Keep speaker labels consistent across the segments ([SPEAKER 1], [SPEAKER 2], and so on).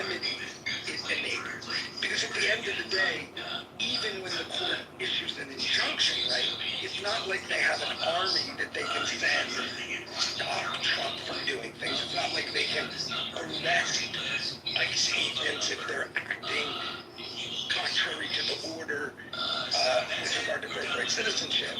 [SPEAKER 1] remedies it enables. Because at the end of the day, even when the court issues an injunction, right, it's not like they have an army that they can send to stop Trump from doing things. It's not like they can arrest ICE agents if they're acting contrary to the order with regard to birthright citizenship.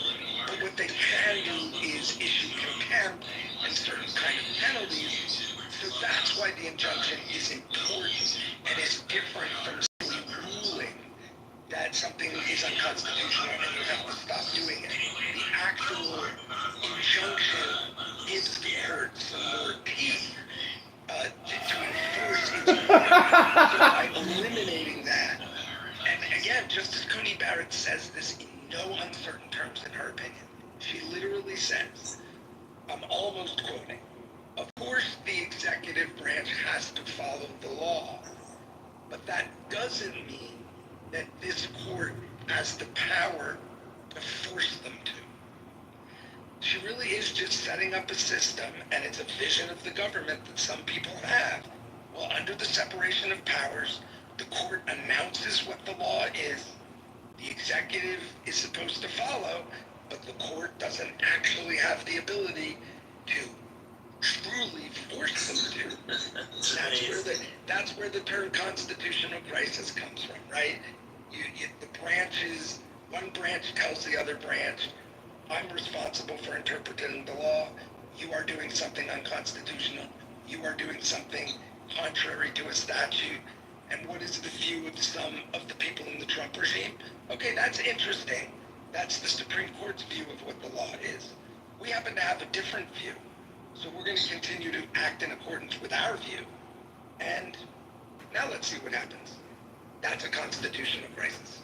[SPEAKER 1] But what they can do is issue contempt and certain kind of penalties. So that's why the injunction is important and is different from simply ruling that something is unconstitutional and you have to stop doing it. The actual injunction gives the court some more teeth to enforce its order. So by eliminating that, and again, Justice Coney Barrett says this in no uncertain terms in her opinion. She literally says, I'm almost quoting, of course the executive branch has to follow the law, but that doesn't mean that this court has the power to force them to. She really is just setting up a system, and it's a vision of the government that some people have. Well, under the separation of powers, the court announces what the law is. The executive is supposed to follow, but the court doesn't actually have the ability to truly force them to. That's where the term constitutional crisis comes from, right? The branches, one branch tells the other branch, I'm responsible for interpreting the law. You are doing something unconstitutional. You are doing something contrary to a statute. And what is the view of some of the people in the Trump regime? Okay, that's interesting. That's the Supreme Court's view of what the law is. We happen to have a different view. So we're going to continue to act in accordance with our view. And now let's see what happens. That's a constitutional crisis.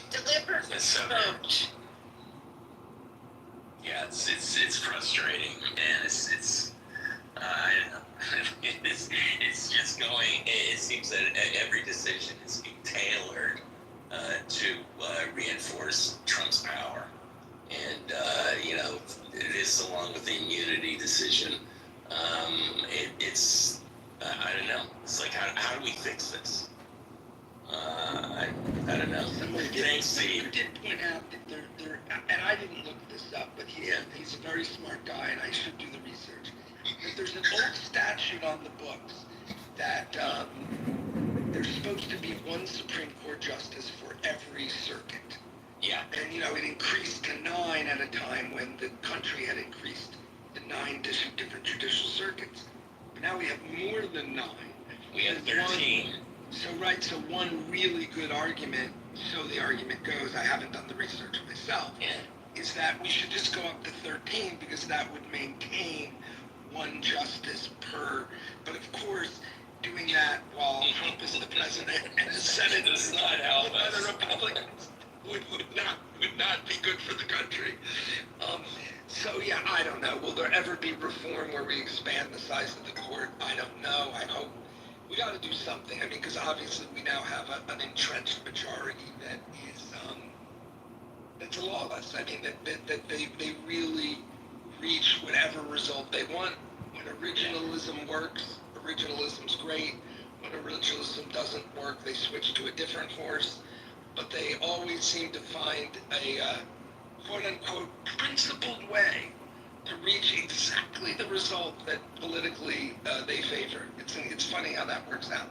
[SPEAKER 2] Deliberate approach. Yeah, it's frustrating, and it's I don't know. It's just going. It seems that every decision is being tailored to reinforce Trump's power, and this along with the immunity decision. It's I don't know. It's like how do we fix this? I don't know. Thanks, Steve.
[SPEAKER 1] You did point out that there, and I didn't look this up, but he's a very smart guy, and I should do the research. But there's an old statute on the books that there's supposed to be one Supreme Court justice for every circuit.
[SPEAKER 2] Yeah.
[SPEAKER 1] And it increased to 9 at a time when the country had increased to 9 different judicial circuits. But now we have more than 9.
[SPEAKER 2] We have 13.
[SPEAKER 1] So one really good argument, so the argument goes, I haven't done the research myself, is that we should just go up to 13 because that would maintain one justice per, but of course, doing that while Trump is the president and the Senate
[SPEAKER 2] does not help
[SPEAKER 1] by the Republicans would not be good for the country. So yeah, I don't know. Will there ever be reform where we expand the size of the court? I don't know. I hope. We got to do something. I mean, because obviously we now have an entrenched majority that is that's lawless. I mean, that they really reach whatever result they want. When originalism works, originalism's great. When originalism doesn't work, they switch to a different horse. But they always seem to find a quote-unquote principled way to reach exactly the result that politically they favor. It's funny how that works out.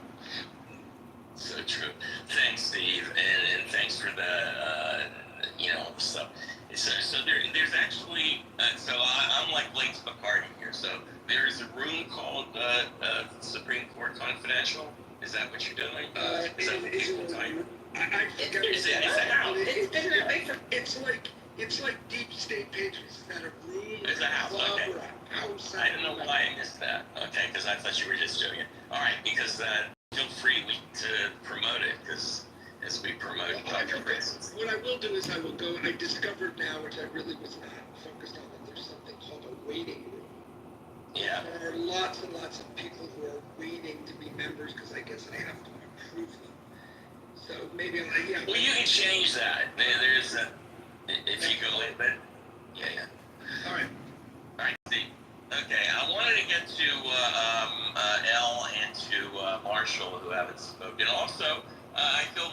[SPEAKER 2] So true. Thanks, Steve, and thanks for the stuff. So there's actually I'm like Blake's Bacardi here. So there's a room called Supreme Court Confidential. Is that what you're doing?
[SPEAKER 1] It's like deep state pages. Is that a room?
[SPEAKER 2] It's a house. Okay.
[SPEAKER 1] Or a house?
[SPEAKER 2] I don't know why I missed that. Okay, because I thought you were just doing it. All right, because feel free to promote it, because as we promote controversies.
[SPEAKER 1] What I will do is I discovered now, which I really was not focused on, that there's something called a waiting room.
[SPEAKER 2] Yeah.
[SPEAKER 1] There are lots and lots of people who are waiting to be members because I guess they have to approve them. So maybe
[SPEAKER 2] Well, you can change that. There's if you go in, but yeah. All right, Steve. Okay, I wanted to get to Marshall who haven't spoken. Also, I feel